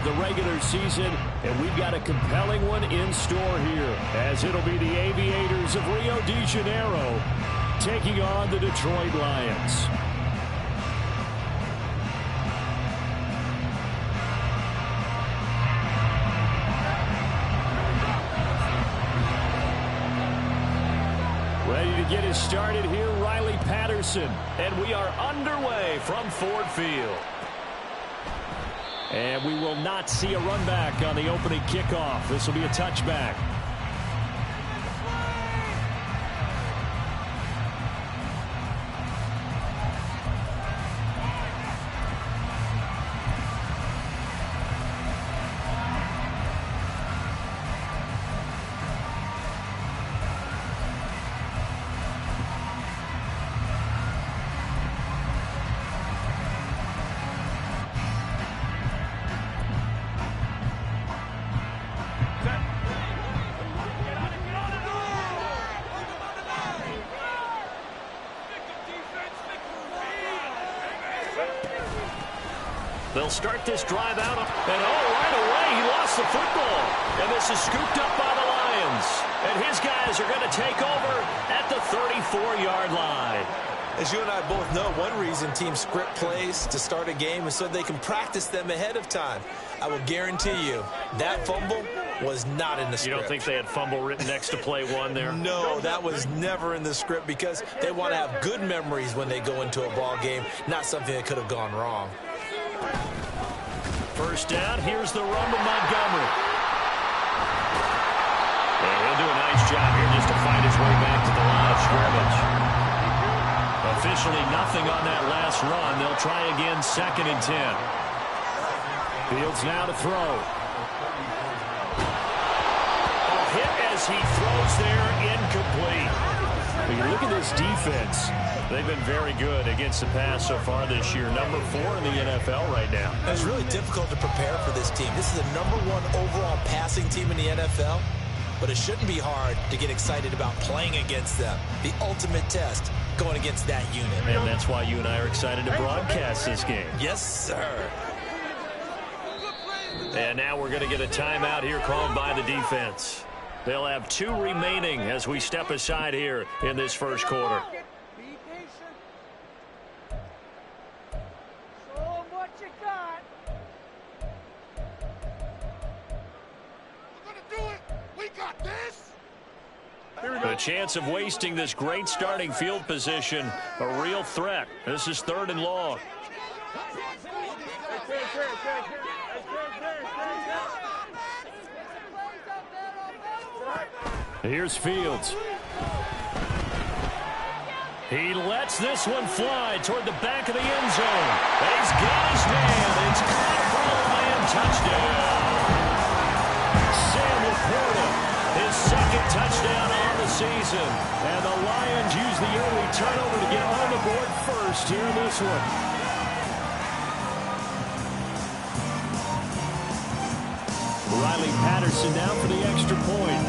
the regular season, and we've got a compelling one in store here, as it'll be the Aviators of Rio de Janeiro taking on the Detroit Lions. Ready to get us started here, Riley Patterson. And we are underway from Ford Field. And we will not see a run back on the opening kickoff. This will be a touchback. They'll start this drive out, and right away he lost the football. And this is scooped up by the Lions. And his guys are going to take over at the 34-yard line. As you and I both know, one reason teams script plays to start a game is so they can practice them ahead of time. I will guarantee you that fumble was not in the script. You don't think they had fumble written next to play one there? No, that was never in the script because they want to have good memories when they go into a ball game, not something that could have gone wrong. First down, here's the run to Montgomery. And he'll do a nice job here just to find his way back to the line of scrimmage. Officially nothing on that last run. They'll try again, 2nd and 10. Fields now to throw. A hit as he throws there, incomplete. When you look at this defense, they've been very good against the pass so far this year. Number 4 in the NFL right now. It's really difficult to prepare for this team. This is the #1 overall passing team in the NFL, but it shouldn't be hard to get excited about playing against them. The ultimate test going against that unit. And that's why you and I are excited to broadcast this game. Yes, sir. And now we're going to get a timeout here called by the defense. They'll have 2 remaining as we step aside here in this first quarter. The chance of wasting this great starting field position, a real threat. This is 3rd and long. Here's Fields. He lets this one fly toward the back of the end zone. And he's got his man. It's caught for a Lion touchdown. Sam Laporta, his 2nd touchdown on the season. And the Lions use the early turnover to get on the board first here in this one. Riley Patterson down for the extra point.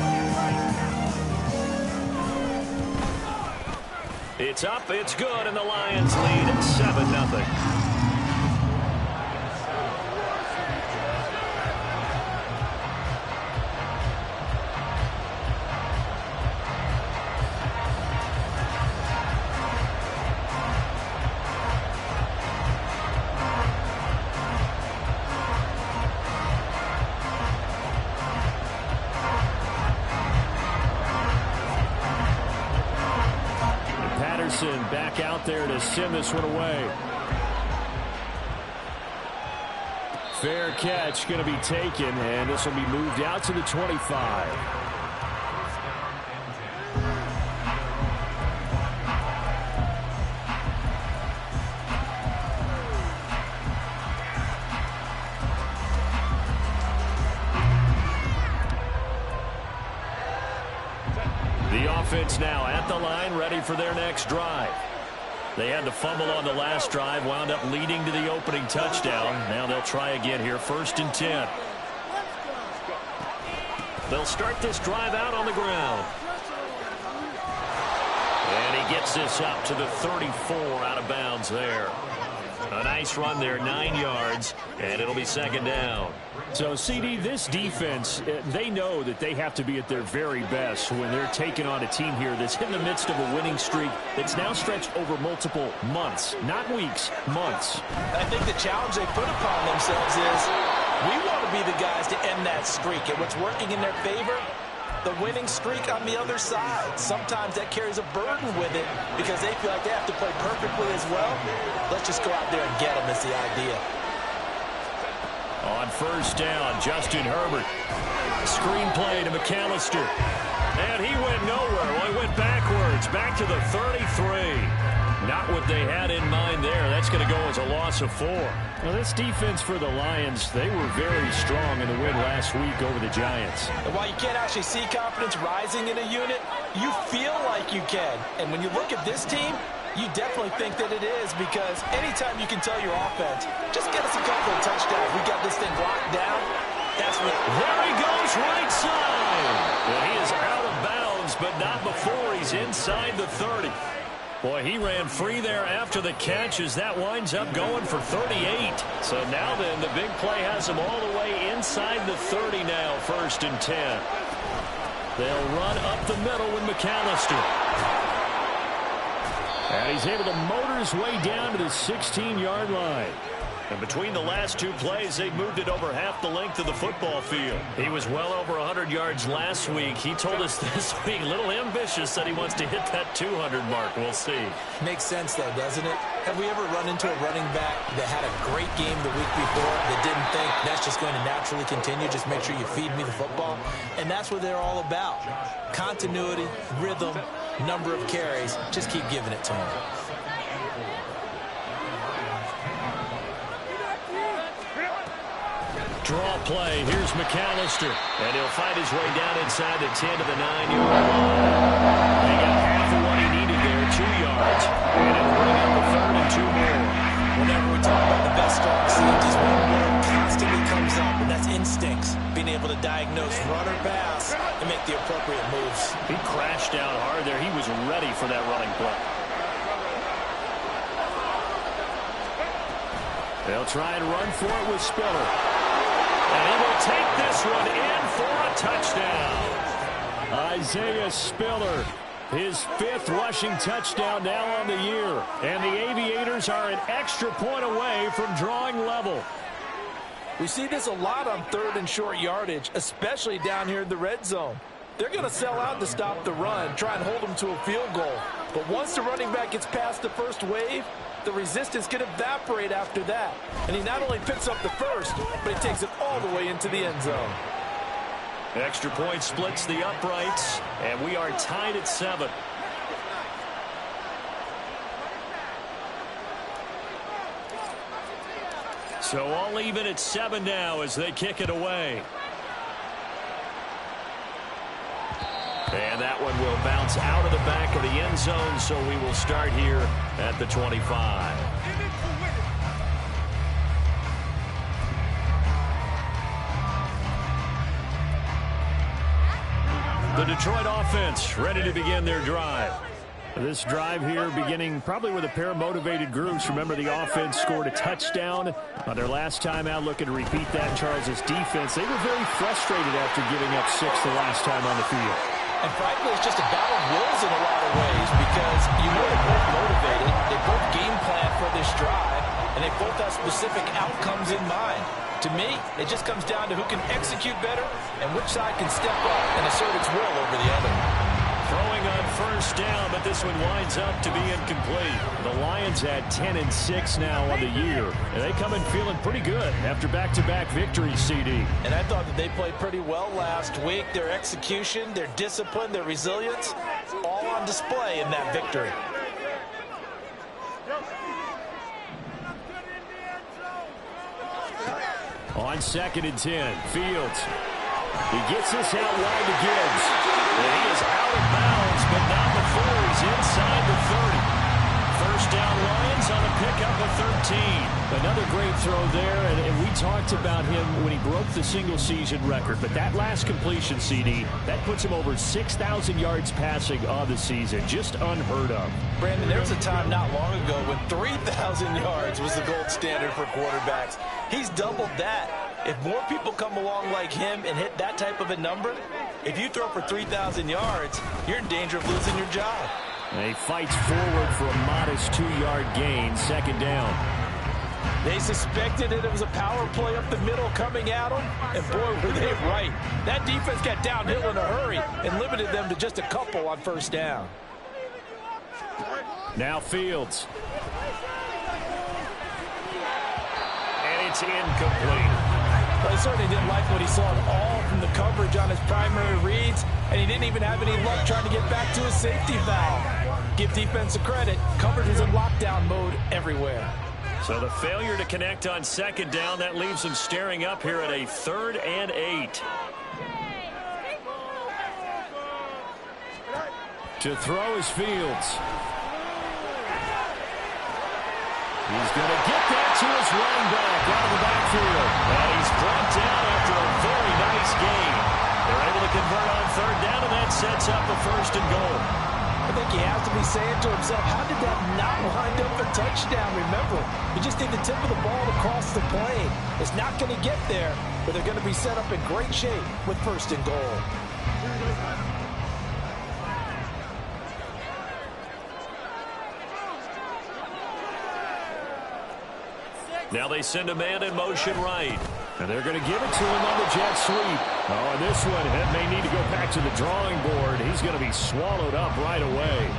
It's up, it's good, and the Lions lead at 7-0. Back out there to send this one away. Fair catch going to be taken, and this will be moved out to the 25. The offense now at the line, ready for their next drive. They had the fumble on the last drive, wound up leading to the opening touchdown. Now they'll try again here, 1st and 10. They'll start this drive out on the ground. And he gets this up to the 34, out of bounds there. A nice run there, 9 yards, and it'll be second down. So, CD, this defense, they know that they have to be at their very best when they're taking on a team here that's in the midst of a winning streak that's now stretched over multiple months, not weeks, months. I think the challenge they put upon themselves is we want to be the guys to end that streak, and what's working in their favor, the winning streak on the other side. Sometimes that carries a burden with it because they feel like they have to play perfectly as well. Let's just go out there and get them is the idea. On first down, Justin Herbert. Screenplay to McAllister. And he went nowhere. Well, he went backwards, back to the 33. Not what they had in mind there. That's going to go as a loss of 4. Now, this defense for the Lions, they were very strong in the win last week over the Giants. And while you can't actually see confidence rising in a unit, you feel like you can. And when you look at this team, you definitely think that it is, because anytime you can tell your offense, just get us a couple of touchdowns. We got this thing locked down. That's what. There he goes, right side. Well, he is out of bounds, but not before he's inside the 30. Boy, he ran free there after the catch as that winds up going for 38. So now then, the big play has him all the way inside the 30 now, 1st and 10. They'll run up the middle with McAllister. And he's able to motor his way down to the 16-yard line. And between the last 2 plays, they moved it over half the length of the football field. He was well over 100 yards last week. He told us this week, a little ambitious, that he wants to hit that 200 mark. We'll see. Makes sense, though, doesn't it? Have we ever run into a running back that had a great game the week before that didn't think that's just going to naturally continue? Just make sure you feed me the football. And that's what they're all about. Continuity, rhythm, number of carries. Just keep giving it to them. Draw play. Here's McAllister. And he'll find his way down inside the 10 to the 9-yard line. He got half of what he needed there, 2 yards. And it'll bring up the 3rd and 2 more. Whenever we talk about the best strong safeties, one word constantly comes up, and that's instincts. Being able to diagnose run or pass and make the appropriate moves. He crashed down hard there. He was ready for that running play. They'll try and run for it with Spiller. And he will take this one in for a touchdown. Isaiah Spiller, his 5th rushing touchdown now on the year. And the Aviators are an extra point away from drawing level. We see this a lot on 3rd and short yardage, especially down here in the red zone. They're going to sell out to stop the run, try and hold them to a field goal. But once the running back gets past the first wave, the resistance can evaporate after that. And he not only picks up the first, but he takes it all the way into the end zone. Extra point splits the uprights, and we are tied at 7. So all even at 7 now as they kick it away. And that one will bounce out of the back of the end zone, so we will start here at the 25. The Detroit offense ready to begin their drive. This drive here beginning probably with a pair of motivated groups. Remember, the offense scored a touchdown on their last time out. Looking to repeat that. Charles's defense, they were very frustrated after giving up 6 the last time on the field. And frankly, it's just a battle of wills in a lot of ways, because you know they're both motivated, they both game plan for this drive, and they both have specific outcomes in mind. To me, it just comes down to who can execute better and which side can step up and assert its will over the other. Throwing on first down, but this one winds up to be incomplete. The Lions at 10-6 now on the year, and they come in feeling pretty good after back-to-back victories, CD. And I thought that they played pretty well last week. Their execution, their discipline, their resilience, all on display in that victory. On 2nd and 10, Fields. He gets this out wide to Gibbs. And he is out of bounds, but not before he's inside the 30. first down, Lions on the pickup of 13. Another great throw there, and we talked about him when he broke the single-season record. But that last completion, CD, that puts him over 6,000 yards passing on the season. Just unheard of. Brandon, there was a time not long ago when 3,000 yards was the gold standard for quarterbacks. He's doubled that. If more people come along like him and hit that type of a number, if you throw for 3,000 yards, you're in danger of losing your job. And he fights forward for a modest 2-yard gain, second down. They suspected it was a power play up the middle coming at them, and boy, were they right. That defense got downhill in a hurry and limited them to just a couple on first down. Now Fields. And it's incomplete. Well, he certainly didn't like what he saw at all from the coverage on his primary reads, and he didn't even have any luck trying to get back to his safety valve. Give defense a credit. Coverage was in lockdown mode everywhere. So the failure to connect on second down, that leaves them staring up here at a 3rd and 8. To throw is Fields. He's going to get that to his running back out of the backfield. And he's brought down after a very nice gain. They're able to convert on 3rd down, and that sets up a 1st and goal. I think he has to be saying to himself, how did that not wind up a touchdown? Remember, you just need the tip of the ball to cross the plane. It's not going to get there, but they're going to be set up in great shape with 1st and goal. Now they send a man in motion right. And they're going to give it to him on the jet sweep. Oh, and this one may need to go back to the drawing board. He's going to be swallowed up right away.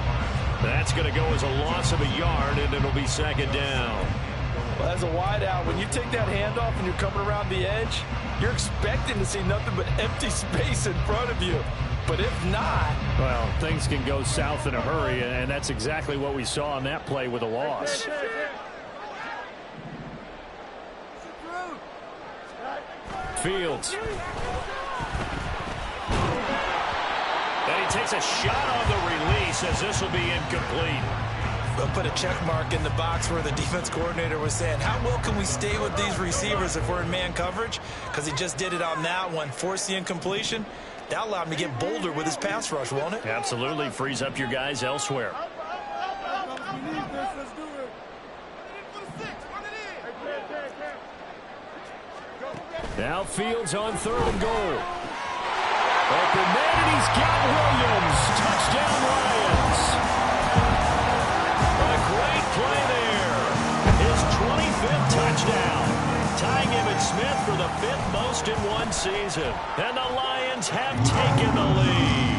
That's going to go as a loss of a yard, and it'll be 2nd down. Well, as a wideout, when you take that handoff and you're coming around the edge, you're expecting to see nothing but empty space in front of you. But if not... Well, things can go south in a hurry, and that's exactly what we saw on that play with a loss. Fields. And he takes a shot on the release as this will be incomplete. They'll put a check mark in the box where the defense coordinator was saying, how well can we stay with these receivers if we're in man coverage? Because he just did it on that one, forced the incompletion. That allowed him to get bolder with his pass rush, won't it? Absolutely. Frees up your guys elsewhere. Now Fields on 3rd and goal. Open man, and he's got Williams. Touchdown, Lions. A great play there. His 25th touchdown. Tying Emmitt Smith for the 5th most in one season. And the Lions have taken the lead.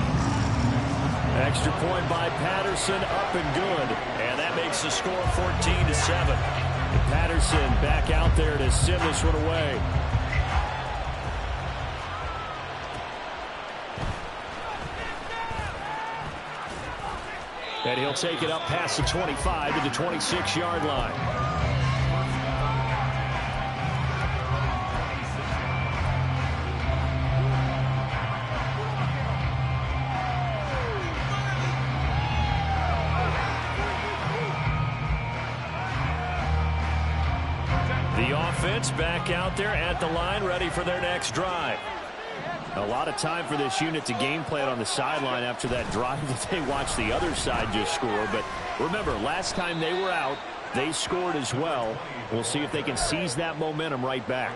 Extra point by Patterson, up and good. And that makes the score 14-7. Patterson back out there to send this one away. And he'll take it up past the 25 to the 26-yard line. The offense back out there at the line, ready for their next drive. A lot of time for this unit to game plan on the sideline after that drive that they watched the other side just score. But remember, last time they were out, they scored as well. We'll see if they can seize that momentum right back.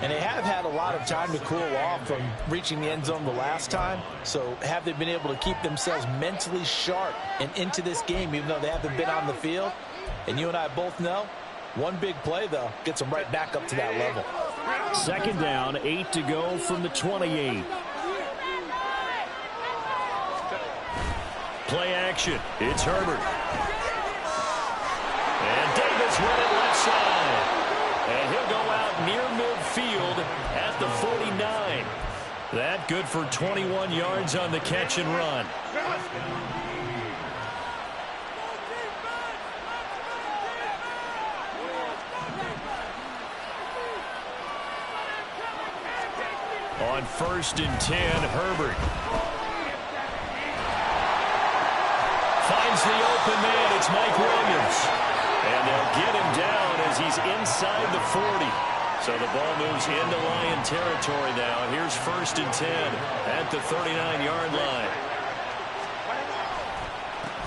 And they have had a lot of time to cool off from reaching the end zone the last time. So have they been able to keep themselves mentally sharp and into this game, even though they haven't been on the field? And you and I both know, one big play, though, gets them right back up to that level. 2nd down, 8 to go from the 28. Play action. It's Herbert. And Davis with it left side. And he'll go out near midfield at the 49. That good for 21 yards on the catch and run. On 1st and 10, Herbert. finds the open man. It's Mike Williams. And they'll get him down as he's inside the 40. So the ball moves into Lion territory now. Here's 1st and 10 at the 39-yard line.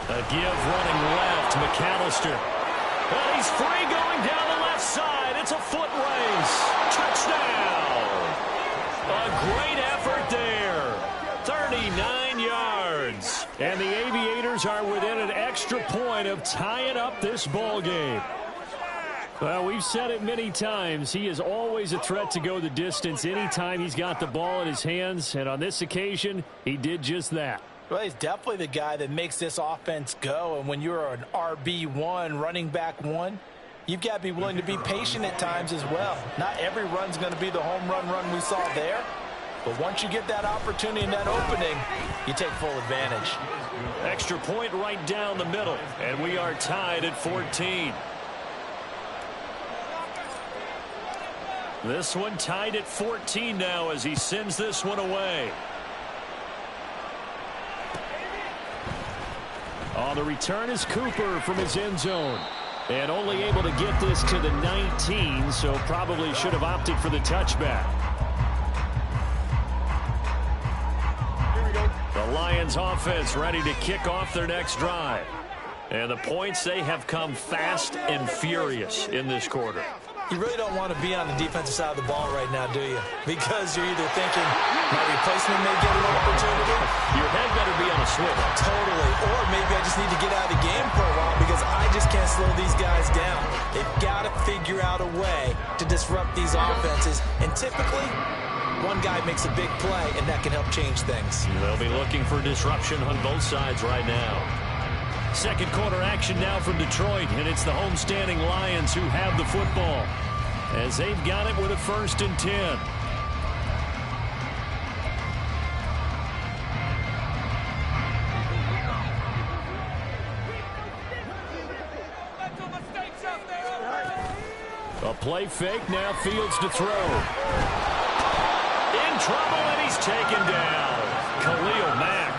A give running left, McAllister. And he's free going down the left side. It's a foot race. Touchdown. A great effort there. 39 yards. And the Aviators are within an extra point of tying up this ball game. Well, we've said it many times. He is always a threat to go the distance anytime he's got the ball in his hands. And on this occasion, he did just that. Well, he's definitely the guy that makes this offense go. And when you're an RB1, running back one, you've got to be willing to be patient at times as well. Not every run's going to be the home run we saw there. But once you get that opportunity and that opening, you take full advantage. Extra point right down the middle. And we are tied at 14. This one tied at 14 now as he sends this one away. On the return is Cooper from his end zone. And only able to get this to the 19, so probably should have opted for the touchback. The Lions offense ready to kick off their next drive. And the points, they have come fast and furious in this quarter. You really don't want to be on the defensive side of the ball right now, do you? Because you're either thinking my replacement may get an opportunity. Your head better be on a swivel. Totally. Or maybe I just need to get out of the game for a while because I just can't slow these guys down. They've got to figure out a way to disrupt these offenses. And typically, one guy makes a big play, and that can help change things. They'll be looking for disruption on both sides right now. Second quarter action now from Detroit, and it's the homestanding Lions who have the football as they've got it with a 1st and 10. A play fake, now Fields to throw. In trouble, and he's taken down. Khalil Mack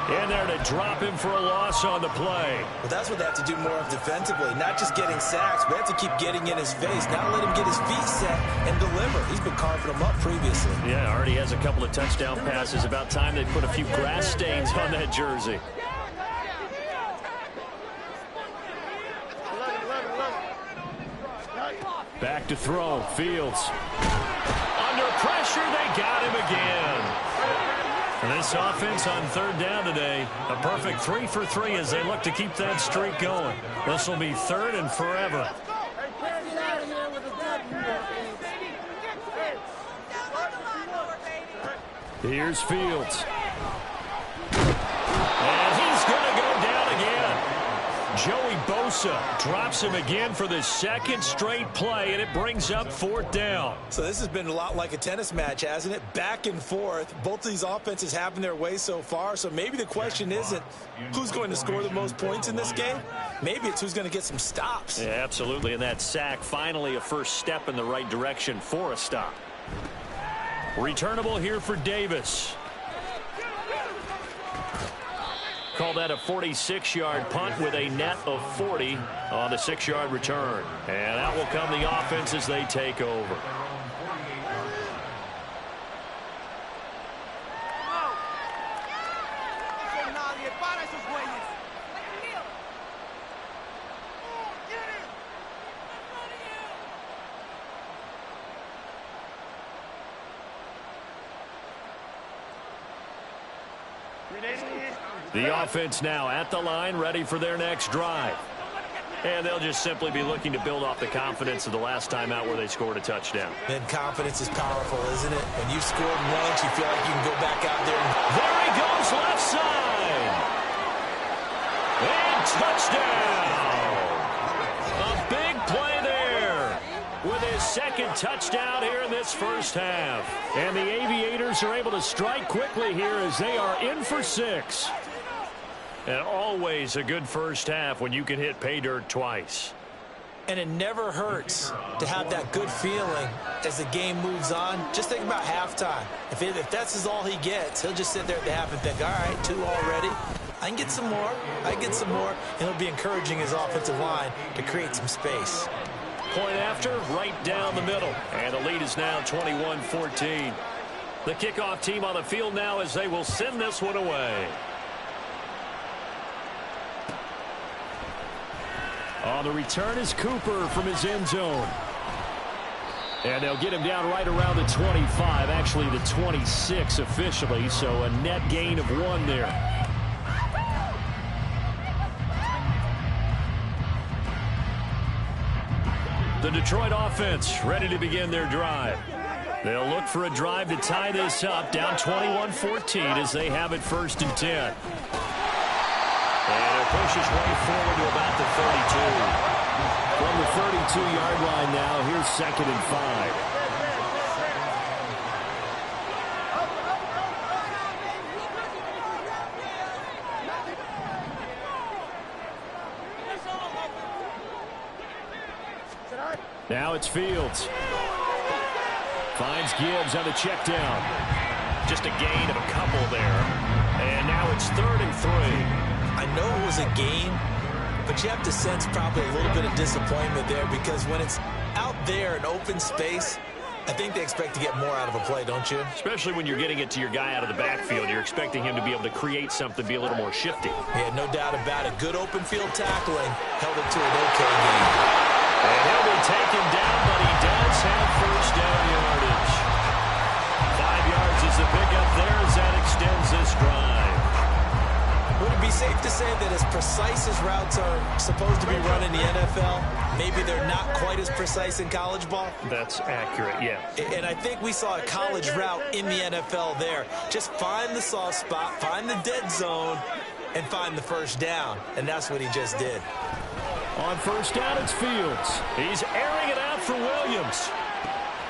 in there to drop him for a loss on the play. Well, that's what they have to do more of defensively, not just getting sacks, but they have to keep getting in his face. Now let him get his feet set and deliver. He's been carving them up previously. Yeah, already has a couple of touchdown passes. About time they put a few grass stains on that jersey. Back to throw, Fields. Under pressure, they got him again. And this offense on 3rd down today, a perfect 3 for 3 as they look to keep that streak going. This will be 3rd and forever. Here's Fields. And he's going to go down again. Joey Bosa drops him again for the second straight play, and it brings up 4th down. So this has been a lot like a tennis match, hasn't it? Back and forth. Both of these offenses having their way so far. So maybe the question isn't who's going to score the most points in this game. Maybe it's who's going to get some stops. Yeah, absolutely. And that sack, finally a first step in the right direction for a stop. Returnable here for Davis. Call that a 46-yard punt with a net of 40 on the 6-yard return. And out will come the offense as they take over. The offense now at the line, ready for their next drive. And they'll just simply be looking to build off the confidence of the last time out where they scored a touchdown. And confidence is powerful, isn't it? When you've scored once, you feel like you can go back out there. There he goes, left side. And touchdown. A big play there with his second touchdown here in this first half. And the Aviators are able to strike quickly here as they are in for 6. And always a good first half when you can hit pay dirt twice. And it never hurts to have that good feeling as the game moves on. Just think about halftime. If that's all he gets, he'll just sit there at the half and think, all right, 2 already. I can get some more. And it'll be encouraging his offensive line to create some space. Point after, right down the middle. And the lead is now 21-14. The kickoff team on the field now as they will send this one away. On the return is Cooper from his end zone. And they'll get him down right around the 25, actually the 26 officially, so a net gain of 1 there. The Detroit offense ready to begin their drive. They'll look for a drive to tie this up, down 21-14 as they have it 1st and 10. And it pushes right forward to about the 32. From the 32-yard line now, here's 2nd and 5. Now it's Fields. Finds Gibbs on the check down. Just a gain of a couple there. And now it's 3rd and 3. I know it was a gain, but you have to sense probably a little bit of disappointment there because when it's out there in open space, I think they expect to get more out of a play, don't you? Especially when you're getting it to your guy out of the backfield. You're expecting him to be able to create something, be a little more shifty. Yeah, no doubt about it. Good open field tackling. Held it to an okay game. And he'll be taken down, but he does have 1st down yardage. 5 yards is the pickup there as that extends this drive. Would it be safe to say that as precise as routes are supposed to be run in the NFL, maybe they're not quite as precise in college ball? That's accurate, yeah. And I think we saw a college route in the NFL there. Just find the soft spot, find the dead zone, and find the 1st down. And that's what he just did. On 1st down, it's Fields. He's airing it out for Williams.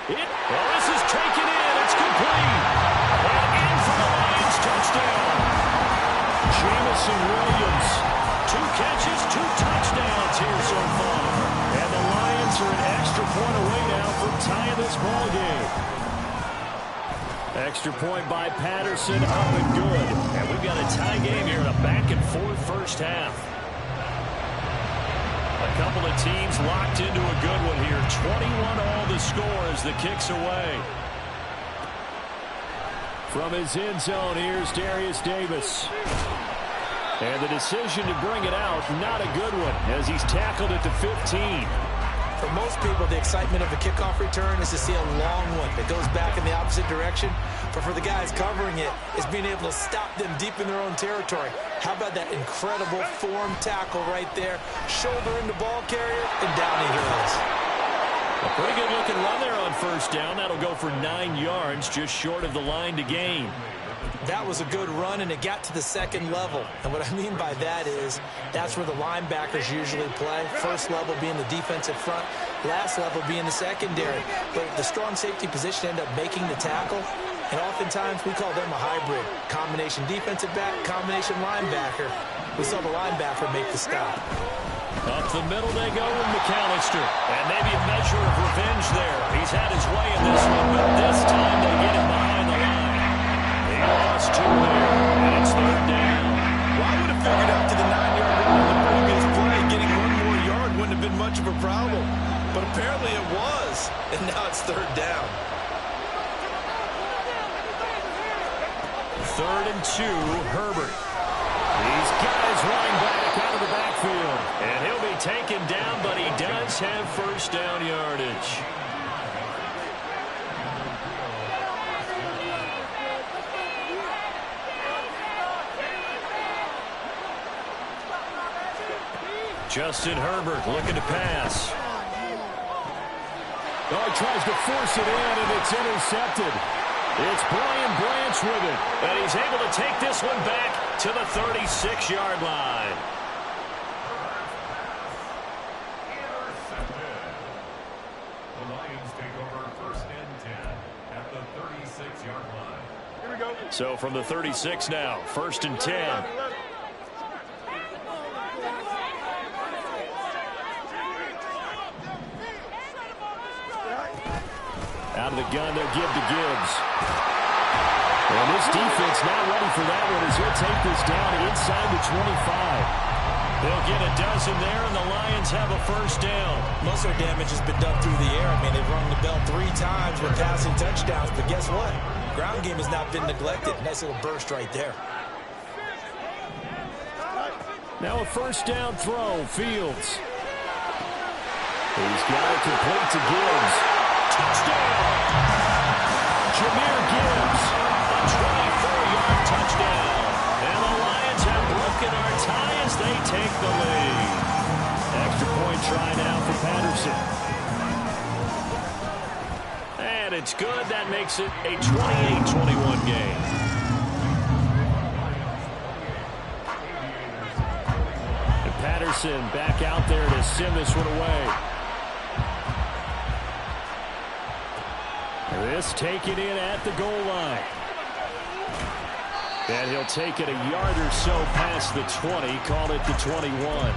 Well, this is taken in. It's complete. And in for the Lions touchdown. Jamison Williams. 2 catches, 2 touchdowns here so far. And the Lions are an extra point away now from tying this ball game. Extra point by Patterson, up and good. And we've got a tie game here in a back-and-forth 1st half. A couple of teams locked into a good one here. 21 all the score as the kick's away. From his end zone, here's Darius Davis. And the decision to bring it out, not a good one, as he's tackled at the 15. For most people, the excitement of a kickoff return is to see a long one that goes back in the opposite direction. But for the guys covering it, it's being able to stop them deep in their own territory. How about that incredible form tackle right there? Shoulder in the ball carrier, and down he goes. A pretty good looking run there on 1st down. That'll go for 9 yards, just short of the line to gain. That was a good run, and it got to the 2nd level. And what I mean by that is that's where the linebackers usually play. 1st level being the defensive front, last level being the secondary. But the strong safety position ended up making the tackle. And oftentimes we call them a hybrid. Combination defensive back, combination linebacker. We saw the linebacker make the stop. Up the middle they go with McAllister. And maybe a measure of revenge there. He's had his way in this one, but this time they get him behind the line. He lost 2 there, and it's 3rd down. Well, I would have figured out to the 9-yard line on the previous play. Getting 1 more yard wouldn't have been much of a problem. But apparently it was. And now it's 3rd down. 3rd and 2, Herbert. He's got his running back out of the backfield. And he'll be taken down, but he does have 1st down yardage. Justin Herbert looking to pass. Oh, he tries to force it in, and it's intercepted. It's Brian Branch with it, and he's able to take this one back to the 36-yard line. The Lions take over 1st and 10 at the 36-yard line. Here we go. So from the 36 now, 1st and 10. Out of the gun, they'll give to Gibbs. And this defense not ready for that one as he'll take this down inside the 25. They'll get a dozen there, and the Lions have a first down. Most of their damage has been done through the air. I mean, they've rung the bell 3 times with passing touchdowns, but guess what? Ground game has not been neglected. Nice little burst right there. Now a first down throw, Fields. He's got it complete to Gibbs. Touchdown! Jahmyr Gibbs, a 24-yard touchdown. And the Lions have broken our tie as they take the lead. Extra point try now for Patterson. And it's good. That makes it a 28-21 game. And Patterson back out there to send this one away. This taken in at the goal line. And he'll take it a yard or so past the 20, call it the 21.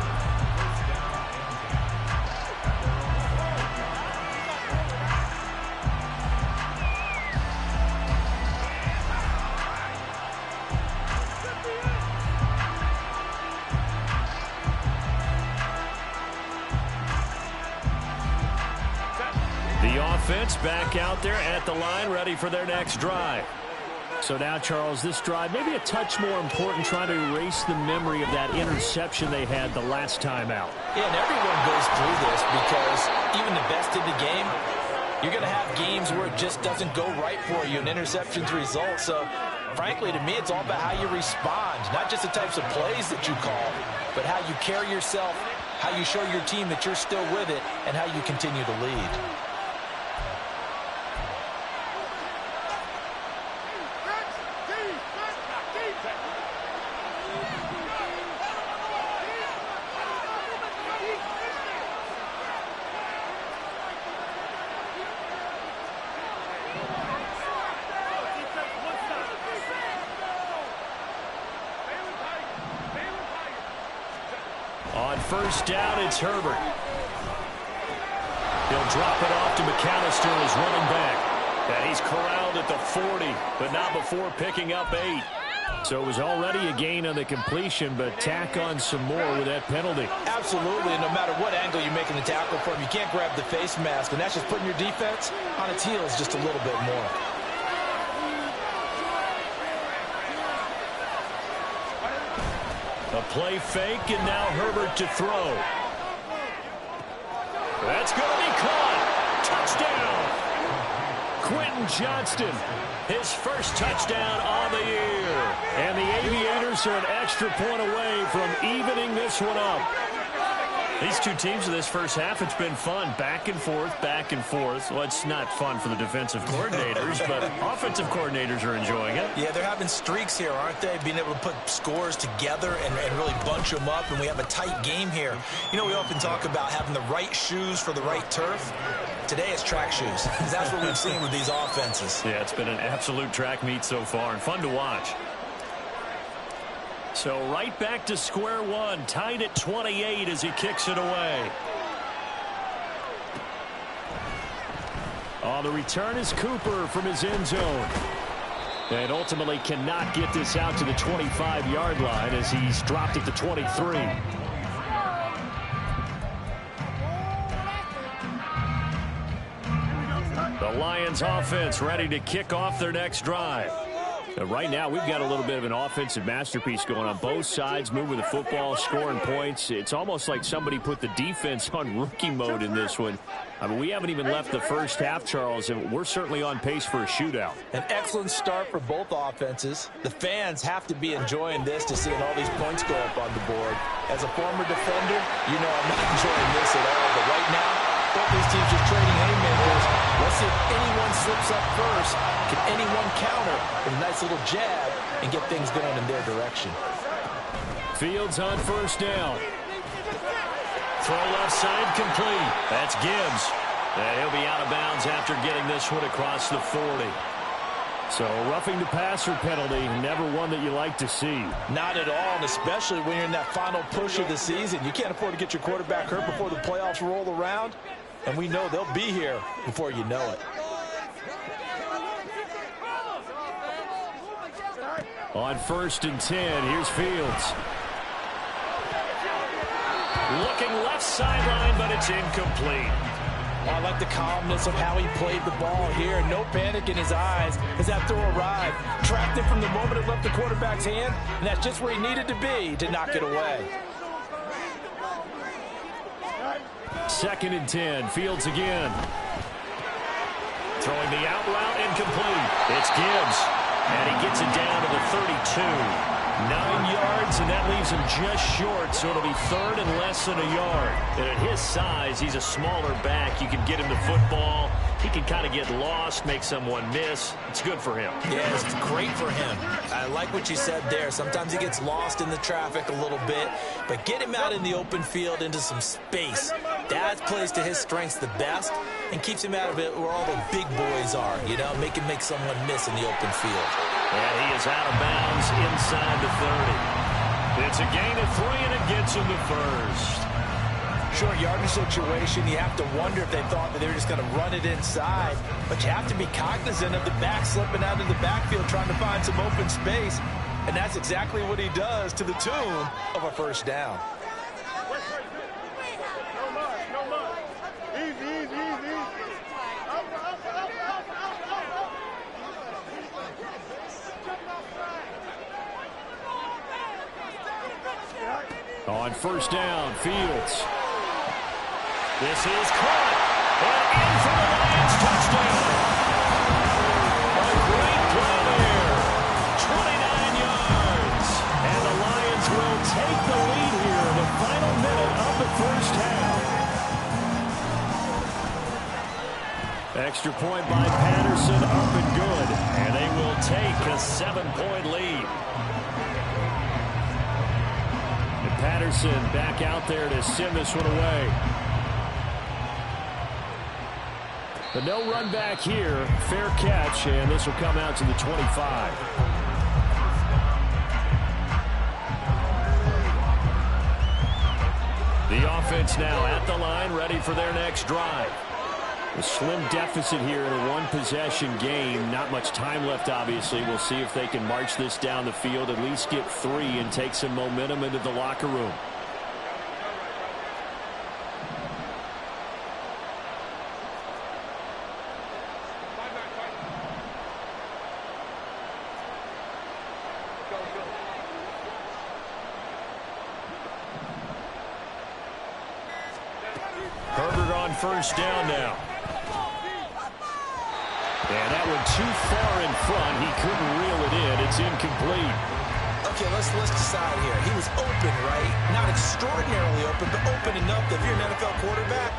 The offense back out there at the line, ready for their next drive. So now, Charles, this drive maybe a touch more important, trying to erase the memory of that interception they had the last time out. Yeah, and everyone goes through this because even the best in the game, you're going to have games where it just doesn't go right for you, and interceptions result. So, frankly, to me, it's all about how you respond, not just the types of plays that you call, but how you carry yourself, how you show your team that you're still with it, and how you continue to lead. On first down, it's Herbert. He'll drop it off to McAllister as running back. And he's corralled at the 40, but not before picking up 8. So it was already a gain on the completion, but tack on some more with that penalty. Absolutely, and no matter what angle you're making the tackle from, you can't grab the face mask, and that's just putting your defense on its heels just a little bit more. A play fake, and now Herbert to throw. That's going to be caught. Touchdown! Quentin Johnston, his first touchdown on the year. And the Aviators are an extra point away from evening this one up. These two teams in this first half, it's been fun. Back and forth, back and forth. Well, it's not fun for the defensive coordinators, but offensive coordinators are enjoying it. Yeah, they're having streaks here, aren't they? Being able to put scores together and really bunch them up, and we have a tight game here. You know, we often talk about having the right shoes for the right turf. Today it's track shoes. That's what we've seen with these offenses. Yeah, it's been an absolute track meet so far, and fun to watch. So right back to square one, tied at 28 as he kicks it away. On the return is Cooper from his end zone. And ultimately cannot get this out to the 25-yard line as he's dropped at the 23. The Lions offense ready to kick off their next drive. Right now, we've got a little bit of an offensive masterpiece going on. Both sides moving the football, scoring points. It's almost like somebody put the defense on rookie mode in this one. I mean, we haven't even left the first half, Charles, and we're certainly on pace for a shootout. An excellent start for both offenses. The fans have to be enjoying this to seeing all these points go up on the board. As a former defender, you know I'm not enjoying this at all. But right now, both these teams just trading haymakers. Let's see if anyone slips up first. Can anyone counter with a nice little jab and get things going in their direction? Fields on first down. Throw left side complete. That's Gibbs. And he'll be out of bounds after getting this one across the 40. So roughing the passer penalty, never one that you like to see. Not at all, and especially when you're in that final push of the season. You can't afford to get your quarterback hurt before the playoffs roll around. And we know they'll be here before you know it. On 1st and 10, here's Fields. Looking left sideline, but it's incomplete. I like the calmness of how he played the ball here. No panic in his eyes as that throw arrived. Tracked it from the moment it left the quarterback's hand, and that's just where he needed to be to knock it away. 2nd and 10, Fields again. Throwing the out route, incomplete. It's Gibbs, and he gets it down to the 32. 9 yards, and that leaves him just short, so it'll be 3rd and less than a yard. And at his size, he's a smaller back. You can get him the football. He can kind of get lost, make someone miss. It's good for him. Yeah, it's great for him. I like what you said there. Sometimes he gets lost in the traffic a little bit, but get him out in the open field into some space. That plays to his strengths the best and keeps him out of it where all the big boys are, you know, make someone miss in the open field. And he is out of bounds inside the 30. It's a gain of 3, and it gets him the first. Short yardage situation, you have to wonder if they thought that they were just going to run it inside. But you have to be cognizant of the back slipping out in the backfield trying to find some open space. And that's exactly what he does to the tune of a first down. On 1st down, Fields. This is caught. And in for the Lions touchdown. A great play there. 29 yards. And the Lions will take the lead here in the final minute of the first half. Extra point by Patterson, up and good. And they will take a 7-point lead. And Patterson back out there to send this one away. But no run back here. Fair catch, and this will come out to the 25. The offense now at the line, ready for their next drive. A slim deficit here in a one-possession game. Not much time left, obviously. We'll see if they can march this down the field, at least get 3, and take some momentum into the locker room. Herbert on 1st down now. And that one too far in front. He couldn't reel it in. It's incomplete. Okay, let's decide here. He was open, right? Not extraordinarily open, but open enough that if you're an NFL quarterback,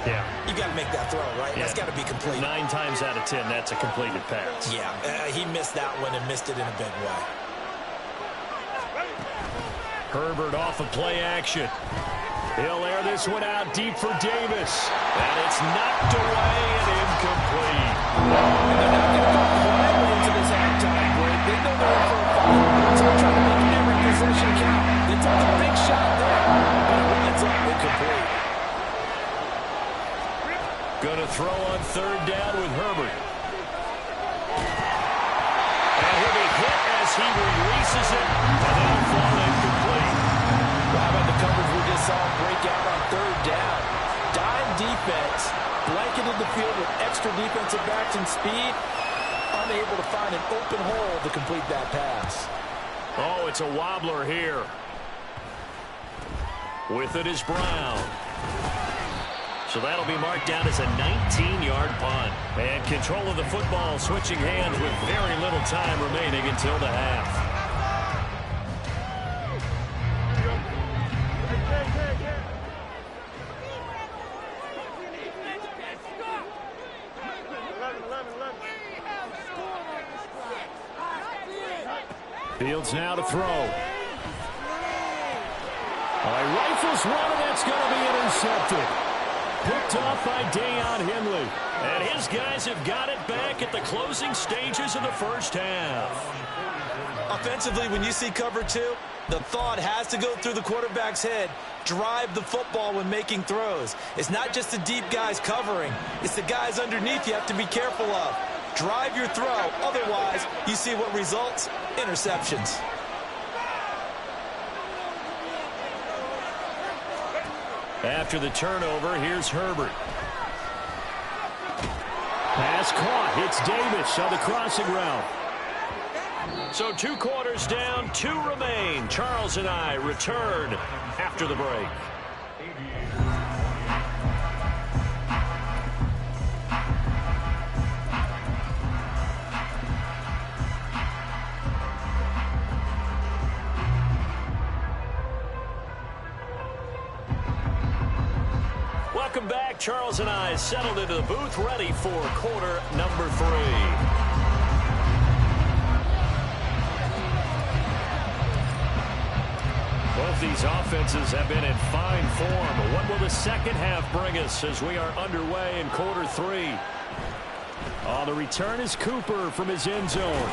you got to make that throw, right? Yeah. That's got to be complete. 9 times out of 10, that's a completed pass. Yeah, he missed that one and missed it in a big way. Herbert off of play action. He'll air this one out deep for Davis. And it's knocked away and incomplete. And they're not going to go quietly into this halftime break. They know they're in for a fight. So they're trying to make every possession count. They took a big shot there, but it winds up incomplete. Going to throw on 3rd down with Herbert. And he'll be hit as he releases it. And then he'll fall incomplete. How about the coverage we just saw break out on 3rd down? Dime defense, blanketed the field with extra defensive backs and speed, unable to find an open hole to complete that pass. Oh, it's a wobbler here. With it is Brown. So that'll be marked down as a 19-yard punt. And control of the football switching hands with very little time remaining until the half. Fields now to throw. Rifles one, and that's going to be intercepted. Picked off by Deion Henley. And his guys have got it back at the closing stages of the first half. Offensively, when you see cover 2, the thought has to go through the quarterback's head. Drive the football when making throws. It's not just the deep guys covering. It's the guys underneath you have to be careful of. Drive your throw. Otherwise, you see what results? Interceptions. After the turnover, here's Herbert. Pass caught. It's Davis on the crossing route. So 2 quarters down, 2 remain. Charles and I return after the break. Welcome back. Charles and I settled into the booth, ready for quarter number 3. Both these offenses have been in fine form. What will the second half bring us as we are underway in quarter 3? On the return is Cooper from his end zone.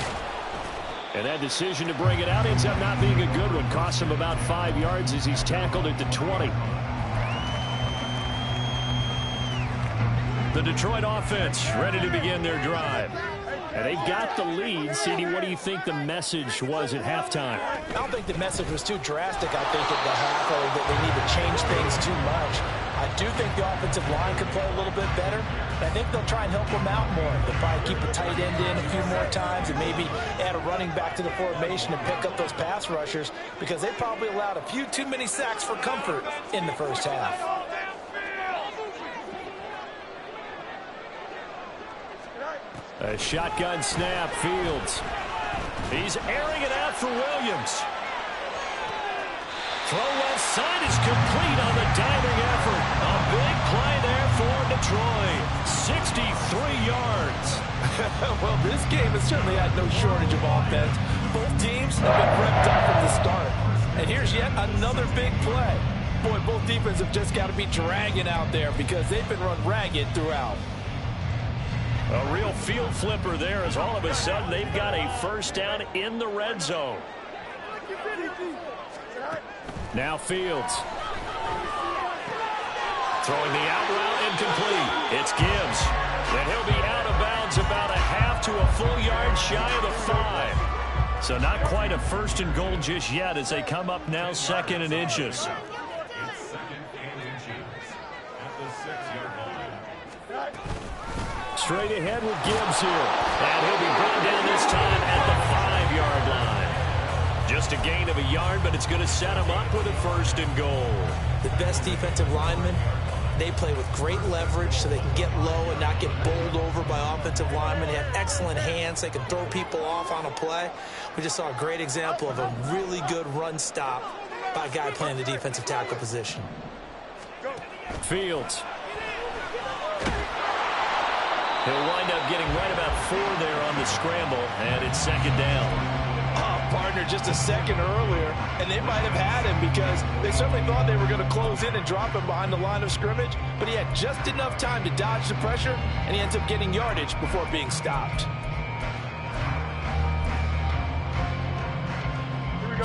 And that decision to bring it out ends up not being a good one. Costs him about 5 yards as he's tackled at the 20. The Detroit offense ready to begin their drive. And they got the lead. CD, what do you think the message was at halftime? I don't think the message was too drastic, I think, at the half, or that they need to change things too much. I do think the offensive line could play a little bit better. I think they'll try and help them out more. They'll probably keep a tight end in a few more times and maybe add a running back to the formation and pick up those pass rushers, because they probably allowed a few too many sacks for comfort in the first half. A shotgun snap, Fields. He's airing it out for Williams. Throw left side is complete on the diving effort. A big play there for Detroit. 63 yards. Well, this game has certainly had no shortage of offense. Both teams have been revved up from the start. And here's yet another big play. Boy, both defenses have just got to be dragging out there because they've been run ragged throughout. A real field flipper there, as all of a sudden they've got a first down in the red zone. Now Fields. Throwing the out route incomplete. It's Gibbs. And he'll be out of bounds about a half to a full yard shy of the 5. So not quite a first and goal just yet as they come up now second and inches. Straight ahead with Gibbs here. And he'll be brought down this time at the 5-yard line. Just a gain of a yard, but it's going to set him up with a first and goal. The best defensive linemen, they play with great leverage so they can get low and not get bowled over by offensive linemen. They have excellent hands. They can throw people off on a play. We just saw a great example of a really good run stop by a guy playing the defensive tackle position. Fields. He'll wind up getting right about 4 there on the scramble, and it's second down. Partner just a second earlier, and they might have had him because they certainly thought they were going to close in and drop him behind the line of scrimmage, but he had just enough time to dodge the pressure, and he ends up getting yardage before being stopped.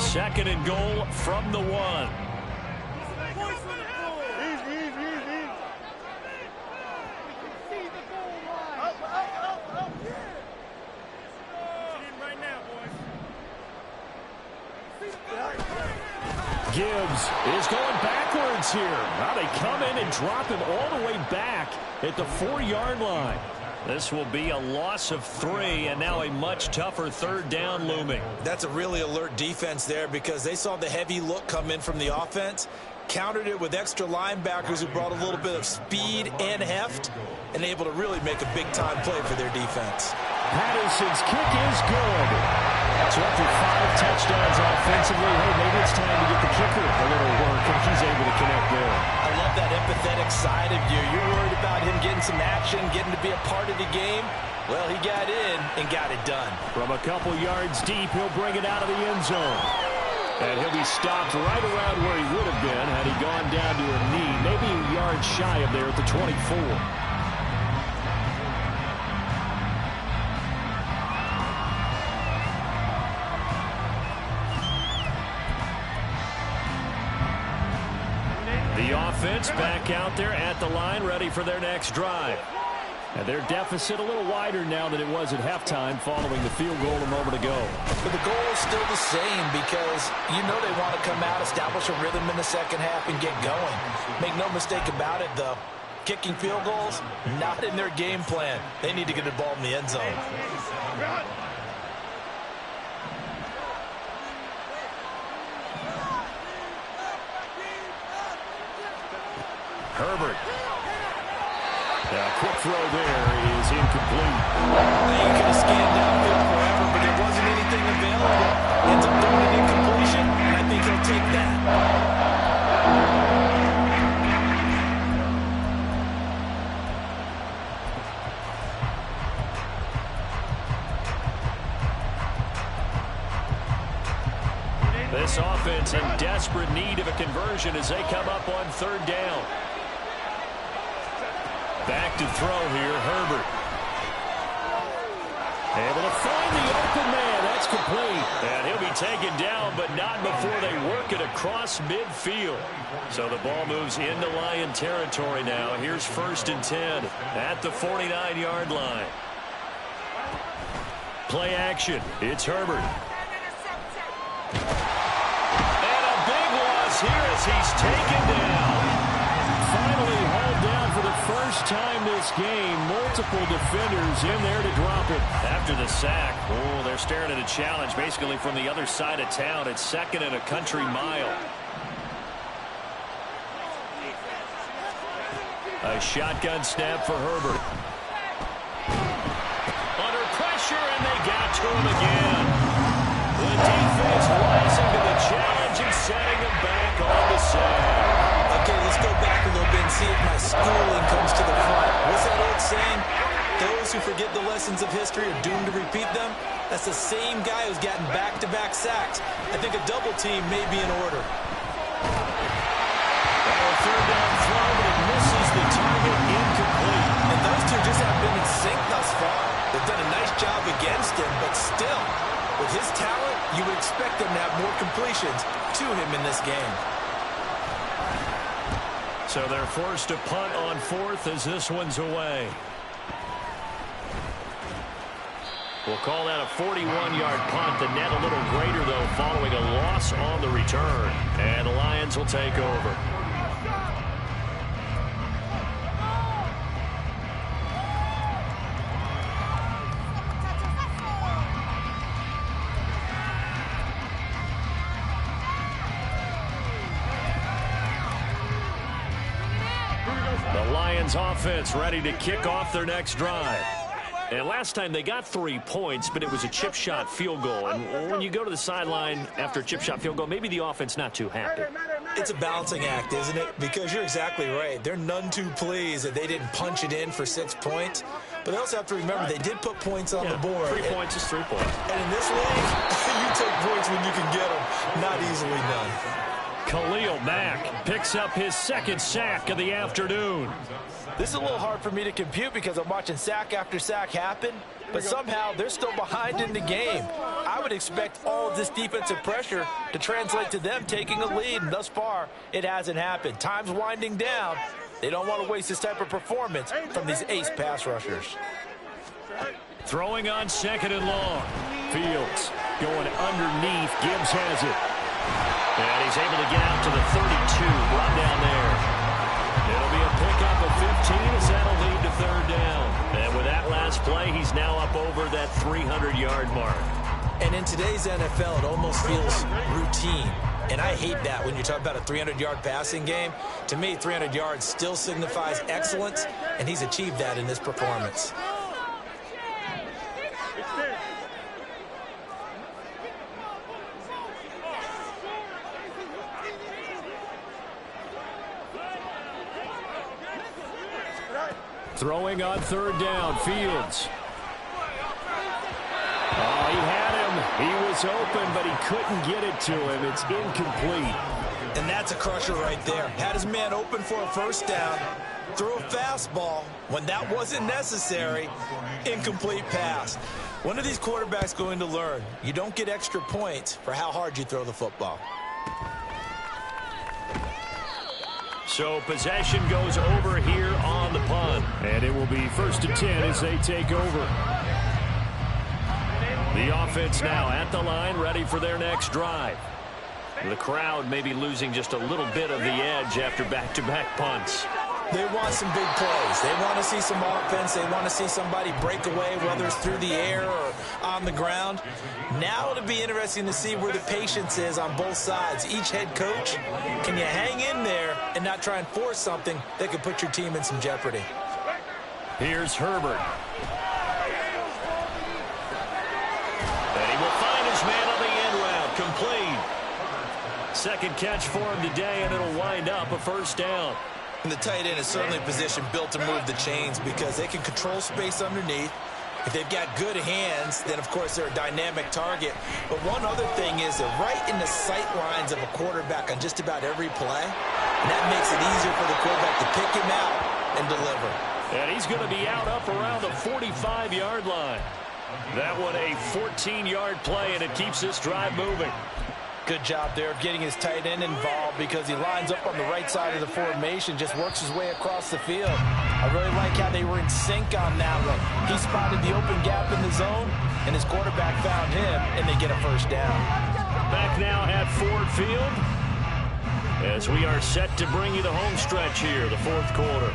Second and goal from the 1. Gibbs is going backwards here. Now they come in and drop him all the way back at the 4-yard line. This will be a loss of 3, and now a much tougher third down looming. That's a really alert defense there because they saw the heavy look come in from the offense, countered it with extra linebackers who brought a little bit of speed and heft, and able to really make a big-time play for their defense. Patterson's kick is good. So after 5 touchdowns offensively, hey, maybe it's time to get the kicker a little work, and he's able to connect there. I love that empathetic side of you. You're worried about him getting some action, getting to be a part of the game. Well, he got in and got it done. From a couple yards deep, he'll bring it out of the end zone. And he'll be stopped right around where he would have been had he gone down to a knee, maybe a yard shy of there at the 24. The offense back out there at the line, ready for their next drive. And their deficit a little wider now than it was at halftime following the field goal a moment ago. But the goal is still the same because you know they want to come out, establish a rhythm in the second half, and get going. Make no mistake about it, though. Kicking field goals, not in their game plan. They need to get the ball in the end zone. Herbert. Quick throw there is incomplete. You could have scanned downfield forever, but there wasn't anything available. Ends up throwing an incompletion, and I think he'll take that. This offense in desperate need of a conversion as they come up on third down. Back to throw here, Herbert. Able to find the open man. That's complete. And he'll be taken down, but not before they work it across midfield. So the ball moves into Lion territory now. Here's 1st and 10 at the 49-yard line. Play action. It's Herbert. Here as he's taken down. Finally hauled down for the first time this game. Multiple defenders in there to drop it. After the sack, they're staring at a challenge basically from the other side of town. It's 2nd and a country mile. A shotgun snap for Herbert. Under pressure, and they got to him again. The defense rising to the challenge and setting him back on the sack. Okay, let's go back a little bit and see if my schooling comes to the front. What's that old saying? Those who forget the lessons of history are doomed to repeat them. That's the same guy who's gotten back-to-back sacks. I think a double team may be in order. Third down throw, but it misses the target, incomplete. And those two just haven't been in sync thus far. They've done a nice job against him, but still, with his talent, you would expect them to have more completions to him in this game. So they're forced to punt on 4th as this one's away. We'll call that a 41-yard punt. The net a little greater, though, following a loss on the return. And the Lions will take over. The Lions offense ready to kick off their next drive. And last time they got 3 points, but it was a chip shot field goal. And when you go to the sideline after a chip shot field goal, maybe the offense not too happy. It's a balancing act, isn't it? Because you're exactly right. They're none too pleased that they didn't punch it in for 6 points. But they also have to remember they did put points on the board. 3 points is 3 points. And in this league, you take points when you can get them. Not easily done. Khalil Mack picks up his 2nd sack of the afternoon. This is a little hard for me to compute because I'm watching sack after sack happen, but somehow they're still behind in the game. I would expect all of this defensive pressure to translate to them taking a lead, and thus far, it hasn't happened. Time's winding down. They don't want to waste this type of performance from these ace pass rushers. Throwing on 2nd and long. Fields going underneath. Gibbs has it. And he's able to get out to the 32. Brought down there. It'll be a pickup of 15 as that'll lead to 3rd down. And with that last play, he's now up over that 300-yard mark. And in today's NFL, it almost feels routine. And I hate that when you talk about a 300-yard passing game. To me, 300 yards still signifies excellence, and he's achieved that in this performance. Throwing on 3rd down, Fields. Oh, he had him. He was open, but he couldn't get it to him. It's incomplete. And that's a crusher right there. Had his man open for a 1st down. Threw a fastball when that wasn't necessary. Incomplete pass. When are these quarterbacks going to learn? You don't get extra points for how hard you throw the football. So possession goes over here on the punt. And it will be 1st and 10 as they take over. The offense now at the line, ready for their next drive. The crowd may be losing just a little bit of the edge after back-to-back punts. They want some big plays. They want to see some offense. They want to see somebody break away, whether it's through the air or on the ground. Now it'll be interesting to see where the patience is on both sides. Each head coach, can you hang in there and not try and force something that could put your team in some jeopardy? Here's Herbert. And he will find his man on the end route. Complete. Second catch for him today, and it'll wind up a first down. And the tight end is certainly a position built to move the chains because they can control space underneath. If they've got good hands, then, of course, they're a dynamic target. But one other thing is they're right in the sight lines of a quarterback on just about every play. And that makes it easier for the quarterback to pick him out and deliver. And he's going to be out up around the 45-yard line. That one a 14-yard play, and it keeps this drive moving. Good job there of getting his tight end involved because he lines up on the right side of the formation, just works his way across the field. I really like how they were in sync on that one. He spotted the open gap in the zone, and his quarterback found him, and they get a first down. Back now at Ford Field as we are set to bring you the home stretch here, the fourth quarter.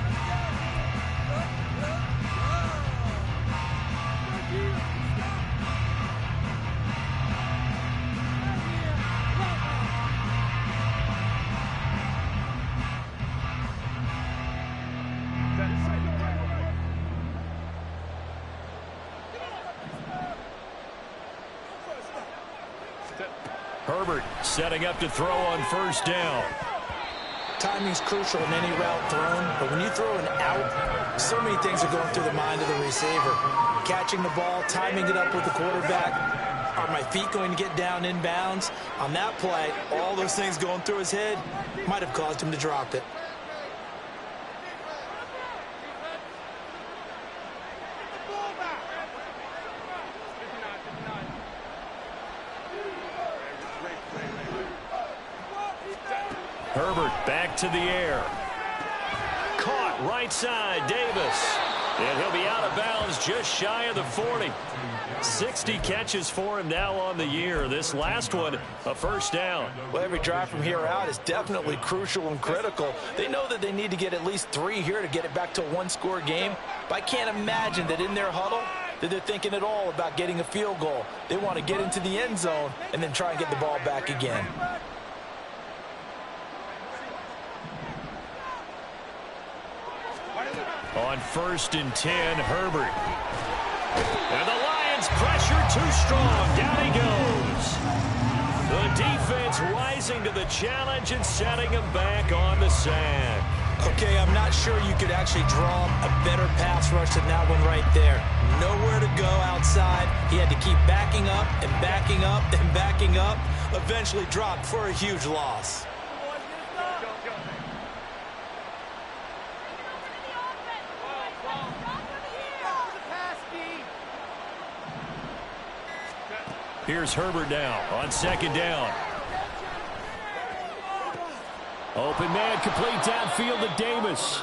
Herbert setting up to throw on first down. Timing's crucial in any route thrown, but when you throw an out, so many things are going through the mind of the receiver. Catching the ball, timing it up with the quarterback. Are my feet going to get down inbounds? On that play, all those things going through his head might have caused him to drop it. Herbert back to the air. Caught right side, Davis. And he'll be out of bounds just shy of the 40. 60 catches for him now on the year. This last one, a first down. Well, every drive from here out is definitely crucial and critical. They know that they need to get at least 3 here to get it back to a one-score game. But I can't imagine that in their huddle that they're thinking at all about getting a field goal. They want to get into the end zone and then try and get the ball back again. On 1st and 10, Herbert. And the Lions pressure too strong. Down he goes. The defense rising to the challenge and setting him back on the sack. Okay, I'm not sure you could actually draw a better pass rush than that one right there. Nowhere to go outside. He had to keep backing up and backing up and backing up. Eventually dropped for a huge loss. Here's Herbert now on 2nd down. Open man, complete downfield to Davis.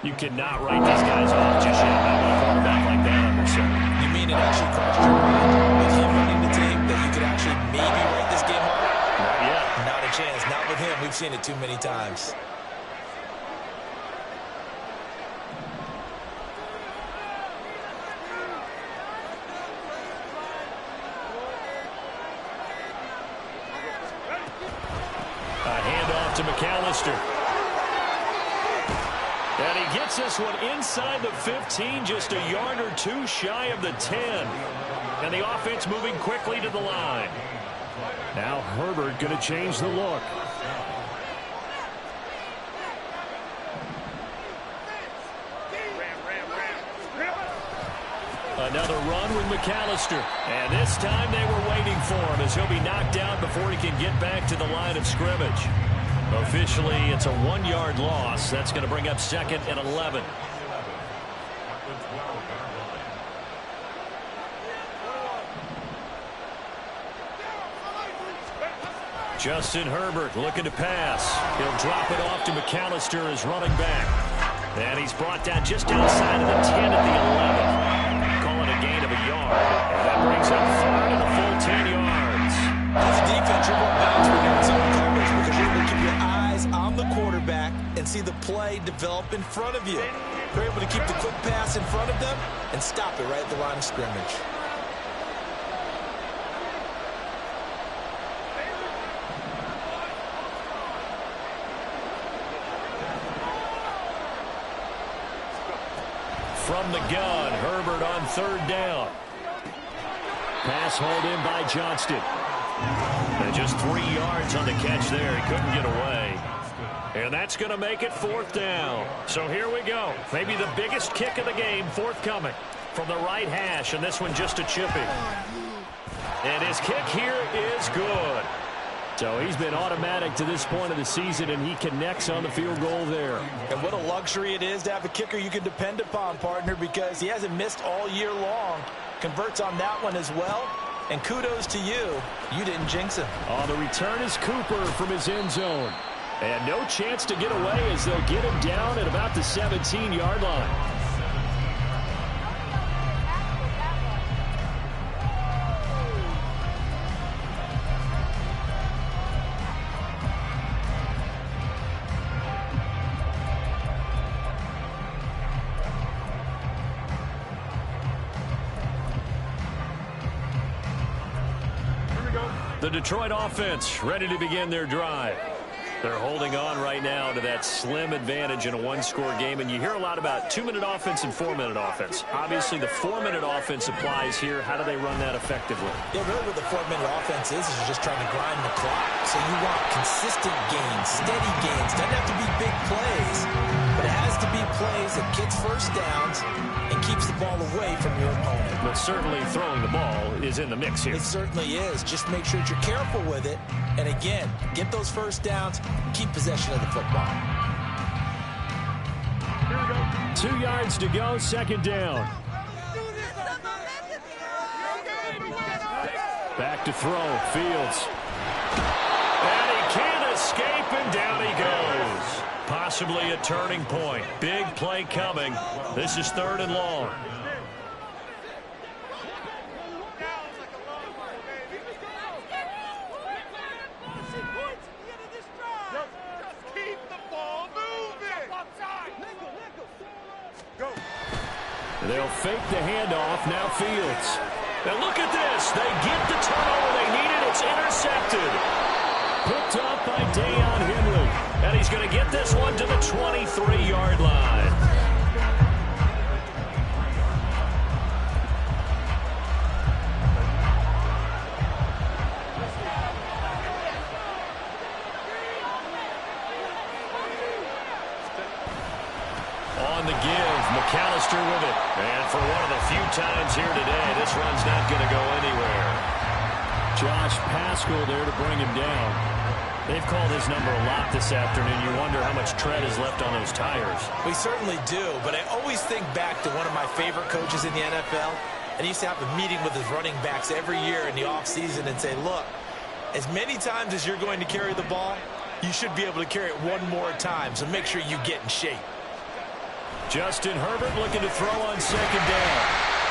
You cannot write these guys off just yet. Not with a quarterback like that under center. You mean it actually crossed your mind with him running the team that you could actually maybe write this game off? Not yet. Not a chance. Not with him. We've seen it too many times. To McAllister. And he gets this one inside the 15, just a yard or two shy of the 10. And the offense moving quickly to the line. Now Herbert going to change the look. Another run with McAllister. And this time they were waiting for him as he'll be knocked out before he can get back to the line of scrimmage. Officially, it's a 1-yard loss. That's going to bring up 2nd and 11. Justin Herbert looking to pass. He'll drop it off to McAllister as running back. And he's brought down just outside of the 10 at the 11. Call it a gain of a yard. And that brings up third and a full 10 yards. As a defense, you're more balanced when you're in zone coverage because you're able to keep your eyes on the quarterback and see the play develop in front of you. You're able to keep the quick pass in front of them and stop it right at the line of scrimmage. From the gun, Herbert on third down. Pass hauled in by Johnston. And just 3 yards on the catch there. He couldn't get away. And that's going to make it fourth down. So here we go. Maybe the biggest kick of the game forthcoming from the right hash. And this one just a chipping. And his kick here is good. So he's been automatic to this point of the season, and he connects on the field goal there. And what a luxury it is to have a kicker you can depend upon, partner, because he hasn't missed all year long. Converts on that one as well. And kudos to you. You didn't jinx him. On the return is Cooper from his end zone. And no chance to get away as they'll get him down at about the 17-yard line. The Detroit offense ready to begin their drive. They're holding on right now to that slim advantage in a one-score game, and you hear a lot about 2-minute offense and 4-minute offense. Obviously, the 4-minute offense applies here. How do they run that effectively? Yeah, really what the 4-minute offense is you're just trying to grind the clock. So you want consistent gains, steady gains. Doesn't have to be big plays, but it has to be plays that gets first downs and keeps the ball away from your opponent. But certainly throwing the ball is in the mix here. It certainly is. Just make sure that you're careful with it. And again, get those first downs, keep possession of the football. 2 yards to go, second down. Back to throw, Fields. And he can't escape, and down he goes. Possibly a turning point. Big play coming. This is third and long. They'll fake the handoff. Now Fields. And look at this. They get the turnover they needed. It's intercepted. Picked up by Deion Henley. And he's going to get this one to the 23-yard line. On the give, McAllister with it. And for one of the few times here today, this run's not going to go anywhere. Josh Paschal there to bring him down. They've called his number a lot this afternoon. You wonder how much tread is left on those tires. We certainly do, but I always think back to one of my favorite coaches in the NFL. And he used to have a meeting with his running backs every year in the offseason and say, look, as many times as you're going to carry the ball, you should be able to carry it one more time, so make sure you get in shape. Justin Herbert looking to throw on second down.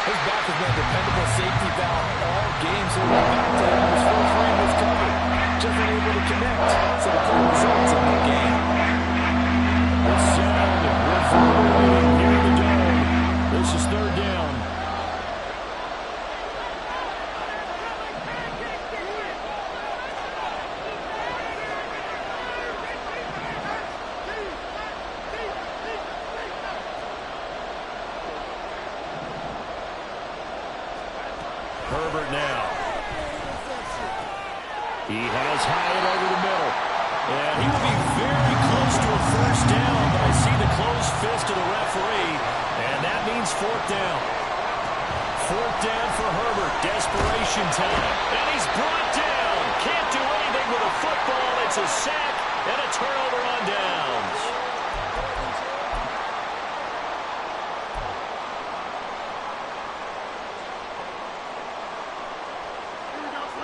His back has been a dependable safety valve all game, so we're back to him. His first read was covered. Just unable to connect. So the clear results in the game. The sound reverberating here in the dome. This is third down. Herbert now. He has Hyatt over the middle. And he will be very close to a first down, but I see the closed fist of the referee, and that means fourth down. Fourth down for Herbert. Desperation time. And he's brought down. Can't do anything with a football. It's a sack and a turnover on downs.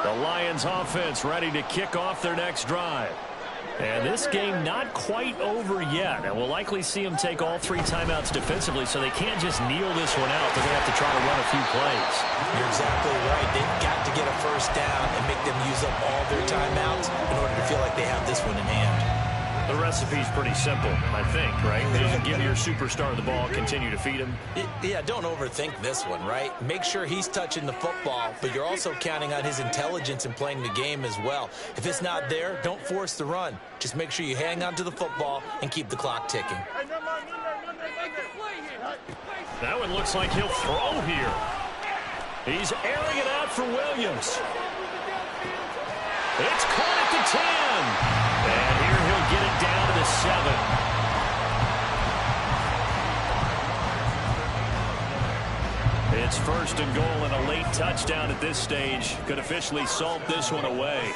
The Lions offense ready to kick off their next drive. And this game not quite over yet. And we'll likely see them take all 3 timeouts defensively, so they can't just kneel this one out. They're going to have to try to run a few plays. You're exactly right. They've got to get a first down and make them use up all their timeouts in order to feel like they have this one in hand. The recipe's pretty simple, I think, right? Just give your superstar the ball, continue to feed him. Yeah, don't overthink this one, right? Make sure he's touching the football, but you're also counting on his intelligence in playing the game as well. If it's not there, don't force the run. Just make sure you hang on to the football and keep the clock ticking. That one looks like he'll throw here. He's airing it out for Williams. It's caught at the 10. And here he'll get it down to the 7. It's first and goal and a late touchdown at this stage. Could officially salt this one away.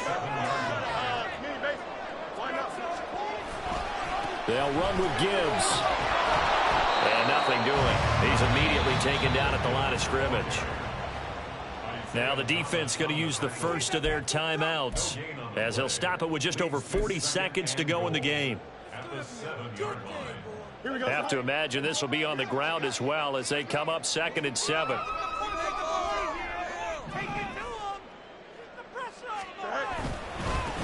They'll run with Gibbs. And nothing doing. He's immediately taken down at the line of scrimmage. Now the defense going to use the first of their timeouts, as they'll stop it with just over 40 seconds to go in the game. Have to imagine this will be on the ground as well as they come up 2nd and 7.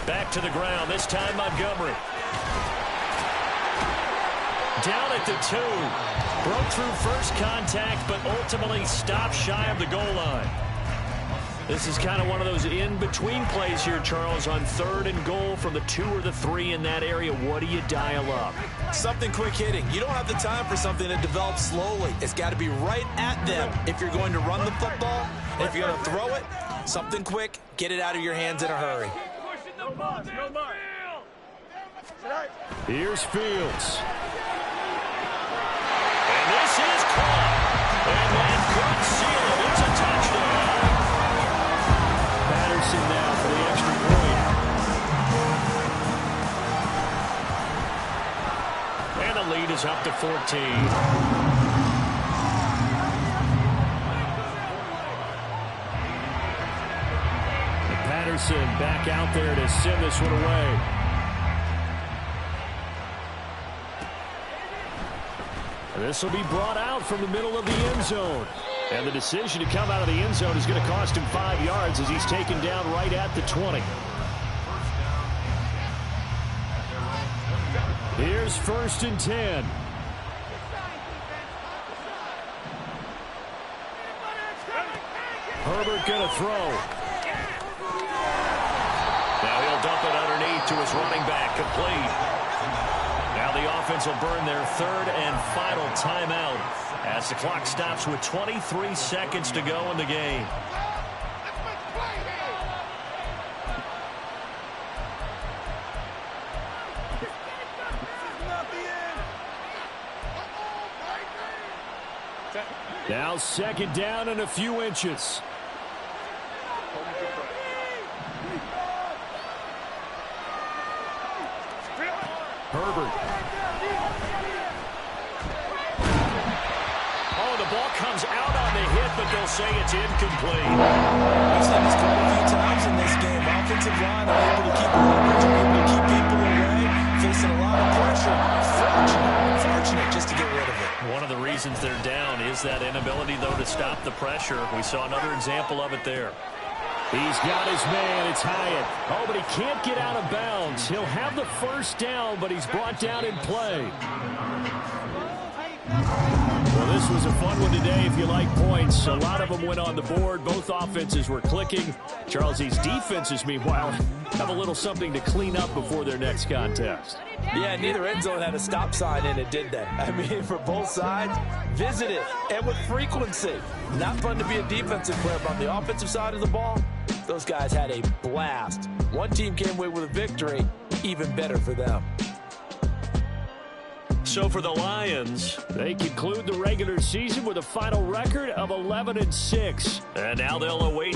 Back to the ground, this time Montgomery. Down at the 2. Broke through first contact, but ultimately stopped shy of the goal line. This is kind of one of those in-between plays here, Charles, on 3rd and goal from the 2 or the 3 in that area. What do you dial up? Something quick hitting. You don't have the time for something that develops slowly. It's got to be right at them if you're going to run the football. And if you're going to throw it, something quick, get it out of your hands in a hurry. Here's Fields. And this is caught. And that could seal it. It's a touchdown. Patterson now for the extra point. And the lead is up to 14. Patterson back out there to send this one away. And this will be brought out from the middle of the end zone. And the decision to come out of the end zone is going to cost him 5 yards as he's taken down right at the 20. Here's 1st and 10. Herbert going to throw. Now he'll dump it underneath to his running back, complete. Now the offense will burn their 3rd and final timeout as the clock stops with 23 seconds to go in the game. Now 2nd down and a few inches. Herbert. Oh, the ball comes out on the hit, but they'll say it's incomplete. We've seen this call a few times in this game. Offensive line are able to keep leverage, are able to keep people away, facing a lot of pressure. Fortunate just to get rid of it. One of the reasons they're down is that inability, though, to stop the pressure. We saw another example of it there. He's got his man. It's Hyatt. Oh, but he can't get out of bounds. He'll have the first down, but he's brought down in play. Well, this was a fun one today if you like points. A lot of them went on the board. Both offenses were clicking. Charles, these defenses, meanwhile, have a little something to clean up before their next contest. Yeah, neither end zone had a stop sign in it, did they? I mean, for both sides, visit it, and with frequency. Not fun to be a defensive player, but on the offensive side of the ball, those guys had a blast. One team came away with a victory, even better for them. So for the Lions, they conclude the regular season with a final record of 11-6. And now they'll await